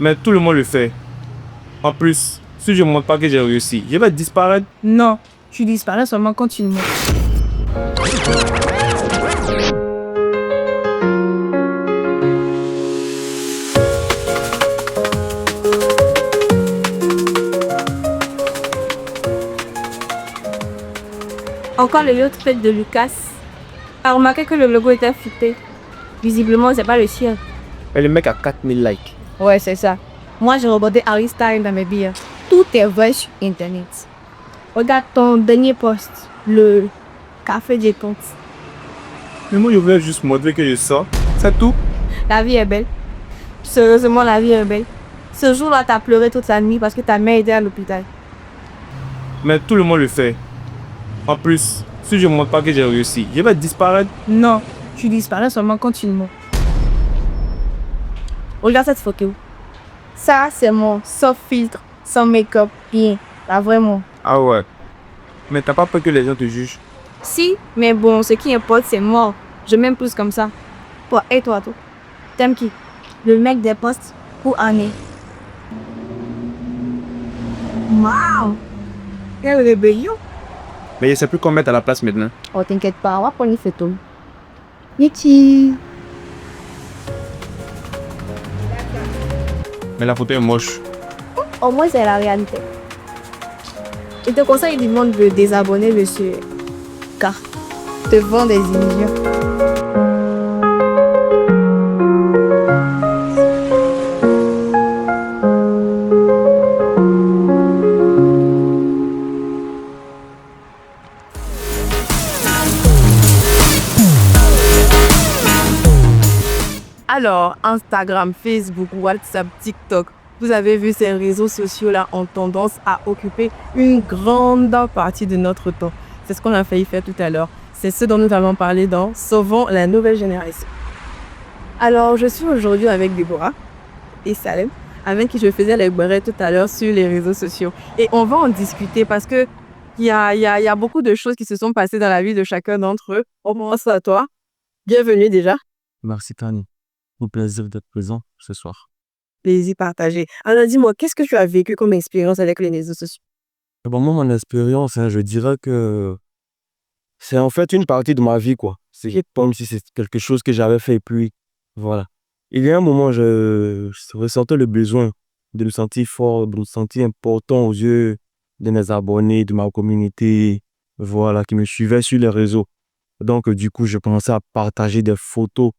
Mais tout le monde le fait. En plus, si je ne montre pas que j'ai réussi, je vais disparaître. Non, tu disparais seulement quand tu le montres. Encore le autre fait de Lucas a remarqué que le logo était futé. Visiblement, c'est pas le sien. Et le mec a 4000 likes. Ouais, c'est ça. Moi, j'ai regardé Harry Styles dans mes billets. Tout est vrai sur Internet. Regarde ton dernier post, le café des comptes. Mais moi, je voulais juste montrer que je sors. C'est tout. La vie est belle. Sérieusement, la vie est belle. Ce jour-là, t'as pleuré toute la nuit parce que ta mère était à l'hôpital. Mais tout le monde le fait. En plus, si je ne montre pas que j'ai réussi, je vais disparaître. Non, tu disparais seulement quand tu le montres. Regarde cette photo. Ça, c'est moi, sans filtre, sans make-up, rien. Là, vraiment. Ah ouais. Mais t'as pas peur que les gens te jugent? Si, mais bon, ce qui importe, c'est moi. Je m'aime plus comme ça. Toi, et toi, t'aimes qui? Le mec des postes ou Annie? Waouh! Quelle rébellion! Mais je sais plus comment mettre à la place maintenant. Oh, t'inquiète pas, on va prendre une photo. Yeti! Mais la photo est moche. Au moins, c'est la réalité. Je te conseille du monde de désabonner, monsieur. Car te vend des illusions. Alors, Instagram, Facebook, WhatsApp, TikTok, vous avez vu ces réseaux sociaux-là ont tendance à occuper une grande partie de notre temps. C'est ce qu'on a failli faire tout à l'heure. C'est ce dont nous allons parler dans Sauvons la nouvelle génération. Alors, je suis aujourd'hui avec Déborah et Salem, avec qui je faisais les barrettes tout à l'heure sur les réseaux sociaux. Et on va en discuter parce que il y a beaucoup de choses qui se sont passées dans la vie de chacun d'entre eux. On commence à toi. Bienvenue déjà. Merci Tani. Au plaisir d'être présent ce soir. Plaisir partagé. Alors dis-moi, qu'est-ce que tu as vécu comme expérience avec les réseaux sociaux? Bon, moi, mon expérience, je dirais que c'est en fait une partie de ma vie, quoi. C'est comme si c'est quelque chose que j'avais fait et puis voilà. Il y a un moment, je ressentais le besoin de me sentir fort, de me sentir important aux yeux de mes abonnés, de ma communauté, voilà, qui me suivaient sur les réseaux. Donc, du coup, je commençais à partager des photos.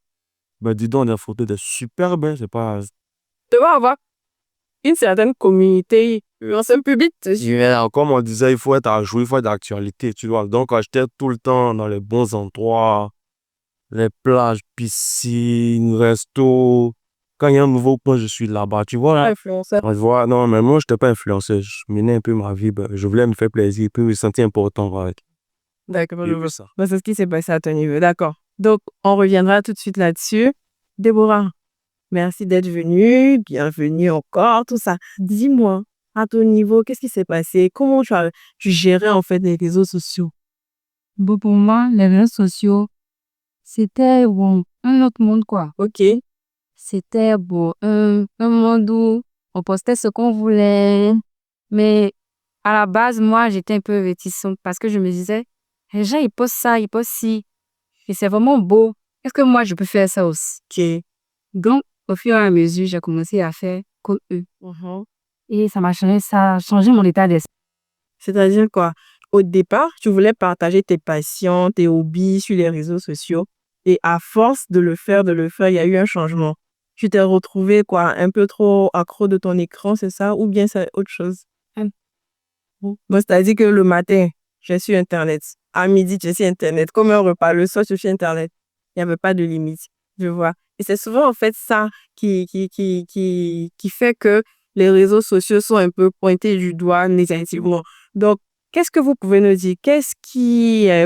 Ben, dis donc, des photos de superbes, hein, c'est pas... Tu vas avoir une certaine communauté, un public te suit. Yeah, comme on disait, il faut être à jour, il faut être d'actualité, tu vois. Donc, j'étais tout le temps dans les bons endroits, les plages, piscines, restos. Quand il y a un nouveau point, je suis là-bas, tu vois. Là. Influenceur. Tu vois, non, mais moi, je n'étais pas influenceur. Je menais un peu ma vie. Ben, je voulais me faire plaisir, puis me sentir important avec. D'accord, Et je puis vois. ça. Ben, c'est ce qui s'est passé à ton niveau. D'accord. Donc, on reviendra tout de suite là-dessus. Déborah, merci d'être venue. Bienvenue encore, tout ça. Dis-moi, à ton niveau, qu'est-ce qui s'est passé? Comment tu gérais en fait les réseaux sociaux? Bon, pour moi, les réseaux sociaux, c'était bon, un autre monde, quoi. Ok. C'était bon, un monde où on postait ce qu'on voulait. Mais à la base, moi, j'étais un peu réticente parce que je me disais, les gens, ils postent ça, ils postent ci. Et c'est vraiment beau. Est-ce que moi, je peux faire ça aussi? Ok. Donc, au fur et à mesure, j'ai commencé à faire comme eux. Mhm. Et ça a changé mon état d'esprit. C'est-à-dire quoi? Au départ, tu voulais partager tes passions, tes hobbies sur les réseaux sociaux. Et à force de le faire, il y a eu un changement. Tu t'es retrouvé quoi? Un peu trop accro de ton écran, c'est ça? Ou bien c'est autre chose? Bon, c'est-à-dire que le matin, je suis Internet. À midi, je suis Internet. Comme un repas, le soir, je suis Internet. Il n'y avait pas de limite, je vois. Et c'est souvent en fait ça qui fait que les réseaux sociaux sont un peu pointés du doigt négativement. Donc, qu'est-ce que vous pouvez nous dire?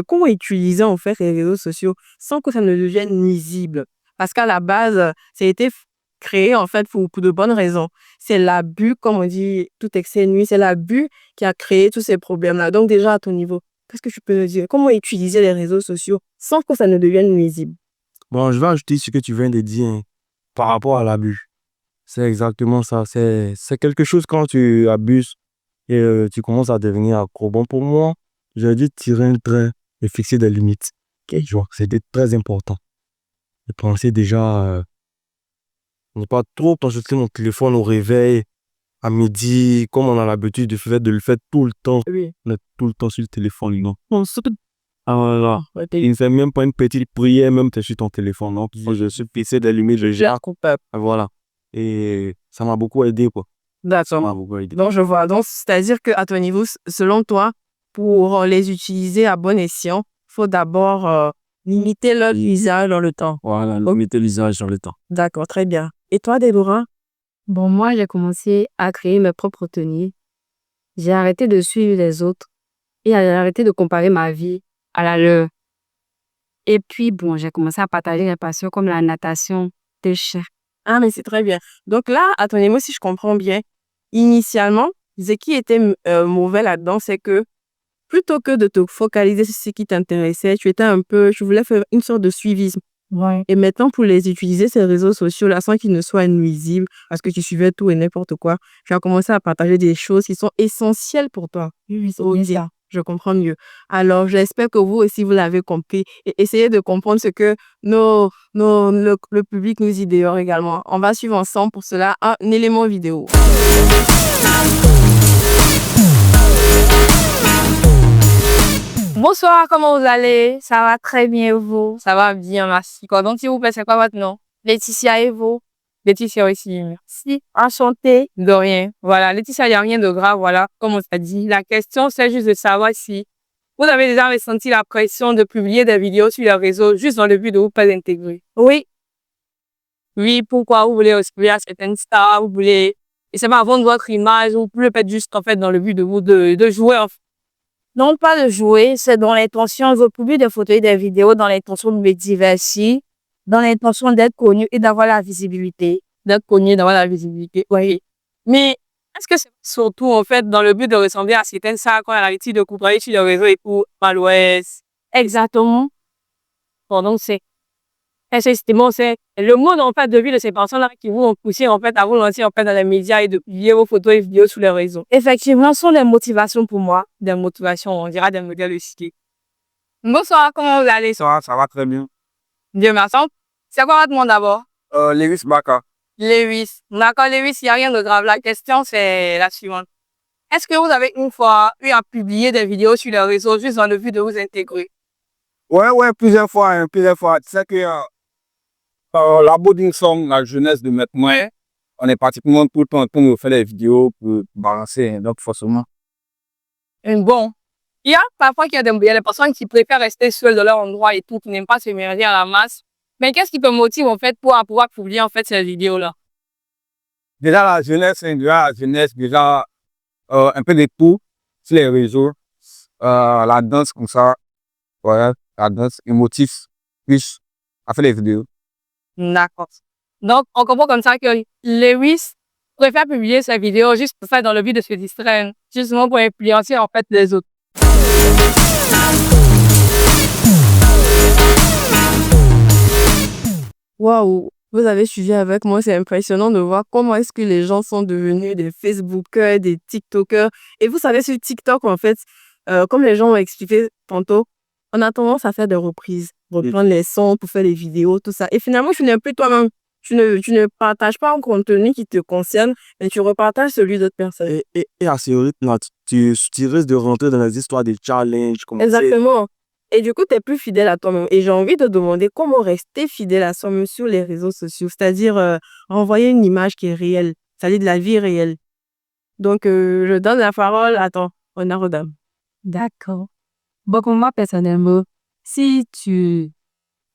Comment utiliser en fait les réseaux sociaux sans que ça ne devienne nuisible? Parce qu'à la base, ça a été créé en fait pour de bonnes raisons. C'est l'abus, comme on dit, tout excès nuit, c'est l'abus qui a créé tous ces problèmes-là. Donc déjà à ton niveau, qu'est-ce que tu peux nous dire? Comment utiliser les réseaux sociaux sans que ça ne devienne nuisible? Bon, je vais ajouter ce que tu viens de dire hein, par rapport à l'abus. C'est exactement ça. C'est quelque chose quand tu abuses et tu commences à devenir accro. Bon, pour moi, j'ai dit tirer un trait et fixer des limites. Ok, je vois, c'était très important. Je pensais déjà ne pas trop consulter mon téléphone au réveil, à midi, comme on a l'habitude de le faire tout le temps. Oui. On est tout le temps sur le téléphone, non? Bon, surtout, Ah voilà. ouais, Il ne fait même pas une petite prière, même t'es sur ton téléphone. Non? Moi, je suis fixé des limites, je gère. coupable. Voilà. Et ça m'a beaucoup aidé, quoi. Ça m'a D'accord. beaucoup aidé. Donc, je vois. Donc, c'est-à-dire qu'à ton niveau, selon toi, pour les utiliser à bon escient, il faut d'abord limiter leur usage dans le temps. Voilà, limiter l'usage dans le temps. D'accord, très bien. Et toi, Déborah? Bon, moi, j'ai commencé à créer mes propres tenues. J'ai arrêté de suivre les autres et j'ai arrêté de comparer ma vie à la leur. Et puis, bon, j'ai commencé à partager mes passions comme la natation, pêche. Ah, mais c'est très bien. Donc là, à ton niveau, si je comprends bien, initialement, ce qui était mauvais là-dedans, c'est que plutôt que de te focaliser sur ce qui t'intéressait, tu voulais faire une sorte de suivisme. Ouais. Et maintenant, pour les utiliser, ces réseaux sociaux-là, sans qu'ils ne soient nuisibles, parce que tu suivais tout et n'importe quoi, tu as commencé à partager des choses qui sont essentielles pour toi. Oui, c'est Ok, bien ça. je comprends mieux. Alors, j'espère que vous aussi, vous l'avez compris. Et essayez de comprendre ce que le public nous dit dehors également. On va suivre ensemble pour cela un élément vidéo. Bonsoir, comment vous allez? Ça va très bien, et vous? Ça va bien, merci. Quoi, donc, s'il vous plaît, c'est quoi votre nom? Laetitia et vous? Laetitia aussi, merci. Enchantée. De rien. Voilà, Laetitia, il n'y a rien de grave, voilà, comme on t'a dit. La question, c'est juste de savoir si vous avez déjà ressenti la pression de publier des vidéos sur les réseaux juste dans le but de vous pas intégrer. Oui. Oui, pourquoi vous voulez ressembler à certaines stars, vous voulez, et c'est pas vendre votre image, ou vous pouvez pas être juste, en fait, dans le but de jouer, en fait. Non, pas de jouer, c'est dans l'intention, je publie des photos et des vidéos dans l'intention de me divertir, dans l'intention d'être connu et d'avoir la visibilité. D'être connu, d'avoir la visibilité, oui. Mais est-ce que c'est surtout, en fait, dans le but de ressembler à certaines stars qu'on a l'habitude de couper sur les réseaux et tout, à l'ouest? Exactement. Bon, donc justement, c'est le monde, en fait, de vie de ces personnes-là qui vous ont poussé, en fait, à vous lancer, en fait, dans les médias et de publier vos photos et vidéos sur les réseaux. Effectivement, ce sont des motivations pour moi. Des motivations, on dira des modèles de cité. Bonsoir, comment vous allez? Ça va très bien. Dieu merci. C'est quoi votre nom d'abord? Lewis Baka. Lewis. D'accord, Lewis, il n'y a rien de grave. La question, c'est la suivante. Est-ce que vous avez une fois eu à publier des vidéos sur les réseaux juste dans le but de vous intégrer? Ouais, plusieurs fois, hein, plusieurs fois. Tu sais que la Boarding Song, la jeunesse de Maître Moi, on est pratiquement tout le temps en train de faire des vidéos pour balancer, hein, donc forcément. Bon. Il y a parfois qu'il y a des personnes qui préfèrent rester seules dans leur endroit et tout, qui n'aiment pas se mélanger à la masse. Mais qu'est-ce qui te motive, en fait, pour pouvoir publier, en fait, ces vidéos-là? Déjà, la jeunesse, hein, déjà, un peu de tout sur les réseaux. La danse comme ça, ouais, la danse émotive, plus à faire les vidéos. D'accord. Donc, on comprend comme ça que Lewis préfère publier ses vidéos juste pour faire dans le but de se distraire, justement pour influencer, en fait, les autres. Waouh, vous avez suivi avec moi, c'est impressionnant de voir comment est-ce que les gens sont devenus des Facebookers, des TikTokers. Et vous savez, sur TikTok, en fait, comme les gens ont expliqué tantôt, on a tendance à faire des reprises, reprendre les sons pour faire les vidéos, tout ça. Et finalement, tu n'es plus toi-même. Tu ne partages pas un contenu qui te concerne, mais tu repartages celui d'autres personnes. Et à ce rythme-là, tu risques de rentrer dans les histoires des challenges. Exactement. Et du coup, tu es plus fidèle à toi-même. Et j'ai envie de demander comment rester fidèle à soi-même sur les réseaux sociaux. C'est-à-dire envoyer une image qui est réelle, c'est-à-dire de la vie réelle. Donc, je donne la parole à ton honneur dame. D'accord. Bon, pour moi, personnellement, si tu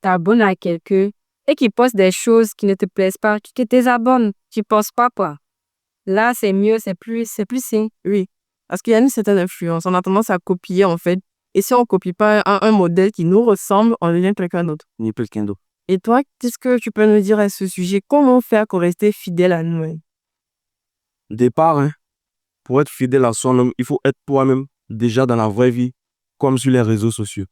t'abonnes à quelqu'un et qu'il poste des choses qui ne te plaisent pas, tu te désabonnes, tu postes pas, quoi. Là, c'est mieux, c'est plus sain. Oui, parce qu'il y a une certaine influence. On a tendance à copier, en fait. Et si on ne copie pas un modèle qui nous ressemble, on devient quelqu'un d'autre. Ni quelqu'un d'autre. Et toi, qu'est-ce que tu peux nous dire à ce sujet? Comment faire pour rester fidèle à nous-mêmes? Départ, hein, pour être fidèle à soi-même, il faut être toi-même déjà dans la vraie vie, comme sur les réseaux sociaux.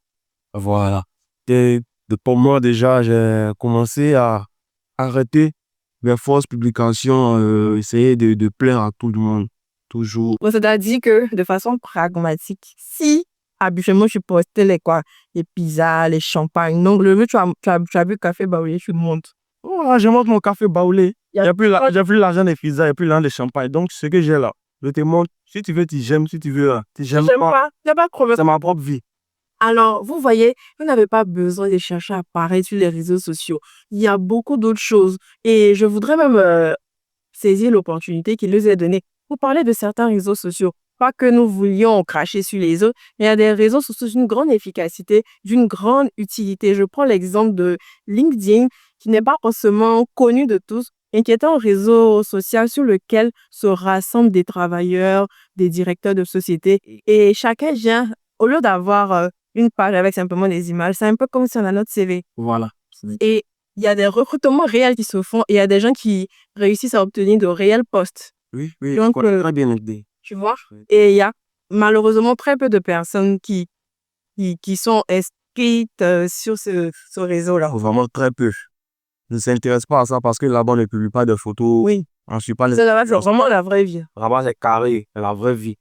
Voilà. Et pour moi, déjà, j'ai commencé à arrêter mes forces publications, essayer de plaire à tout le monde. Toujours. Bon, c'est-à-dire que de façon pragmatique, si habituellement je postais les pizzas, les champagnes, donc le jour tu as bu café baoulé, tu le montes. Voilà, je montre mon café baoulé. Y a J'ai plus l'argent des pizzas, il n'y a plus l'argent des champagnes. Donc, ce que j'ai là, je te montre. Si tu veux, tu j'aimes. Si tu veux, tu j'aimes J'aime pas. pas, il n'y a pas de problème. C'est ma propre vie. Alors, vous voyez, vous n'avez pas besoin de chercher à apparaître sur les réseaux sociaux. Il y a beaucoup d'autres choses. Et je voudrais même saisir l'opportunité qui nous est donnée pour parler de certains réseaux sociaux. Pas que nous voulions cracher sur les autres, mais il y a des réseaux sociaux d'une grande efficacité, d'une grande utilité. Je prends l'exemple de LinkedIn, qui n'est pas forcément connu de tous, et qui est un réseau social sur lequel se rassemblent des travailleurs, des directeurs de société. Et chacun vient, au lieu d'avoir une page avec simplement des images, c'est un peu comme si on a notre CV. Voilà. Et il y a des recrutements réels qui se font et il y a des gens qui réussissent à obtenir de réels postes. Oui, oui, Donc, je connais très bien l'idée. Tu vois? Oui. Et il y a malheureusement très peu de personnes qui sont inscrites sur ce réseau-là. Vraiment très peu. Ne s'intéresse pas à ça parce que là-bas, on ne publie pas de photos. Oui, On ne suit pas les. c'est vraiment la vraie vie. Là-bas, c'est carré, c'est la vraie vie.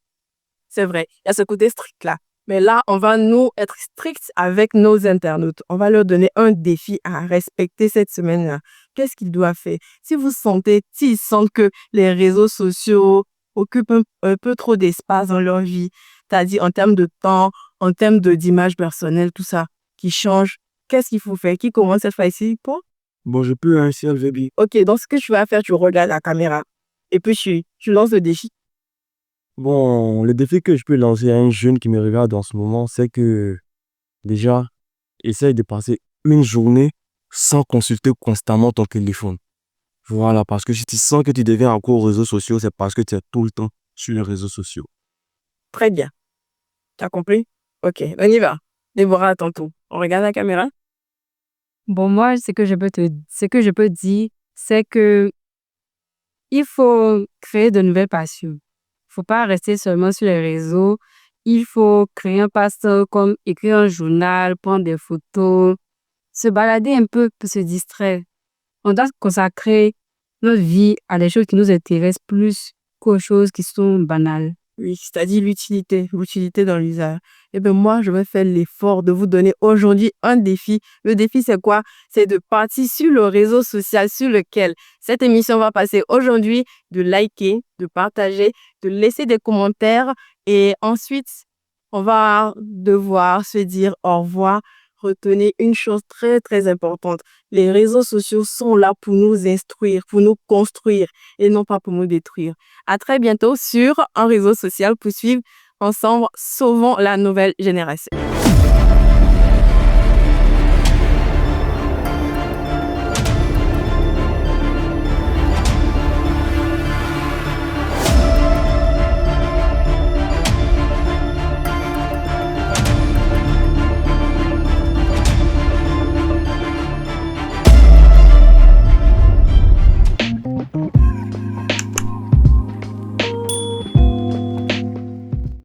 C'est vrai, il y a ce côté strict-là. Mais là, on va nous être stricts avec nos internautes. On va leur donner un défi à respecter cette semaine-là. Qu'est-ce qu'ils doivent faire? Si vous sentez, s'ils sentent que les réseaux sociaux occupent un peu trop d'espace dans leur vie, c'est-à-dire en termes de temps, en termes d'image personnelle, tout ça, qui change, qu'est-ce qu'il faut faire? Qui commence cette fois-ci? Bon, je peux un ciel, baby. Ok, donc ce que tu vas faire, tu regardes la caméra et puis tu lances le défi. Bon, le défi que je peux lancer à un jeune qui me regarde en ce moment, c'est que déjà, essaye de passer une journée sans consulter constamment ton téléphone. Voilà, parce que si tu sens que tu deviens accro aux réseaux sociaux, c'est parce que tu es tout le temps sur les réseaux sociaux. Très bien. Tu as compris? Ok, on y va. Déborah, à ton tour. On regarde la caméra. Bon, moi, ce que je peux dire, c'est que il faut créer de nouvelles passions. Il faut pas rester seulement sur les réseaux. Il faut créer un passe-temps comme écrire un journal, prendre des photos, se balader un peu pour se distraire. On doit consacrer notre vie à des choses qui nous intéressent plus qu'aux choses qui sont banales. Oui, c'est-à-dire l'utilité dans l'usage. Eh bien, moi, je vais faire l'effort de vous donner aujourd'hui un défi. Le défi, c'est quoi? C'est de partir sur le réseau social sur lequel cette émission va passer aujourd'hui, de liker, de partager, de laisser des commentaires et ensuite, on va devoir se dire au revoir. Retenez une chose très, très importante. Les réseaux sociaux sont là pour nous instruire, pour nous construire et non pas pour nous détruire. À très bientôt sur un réseau social pour suivre ensemble Sauvons la nouvelle génération.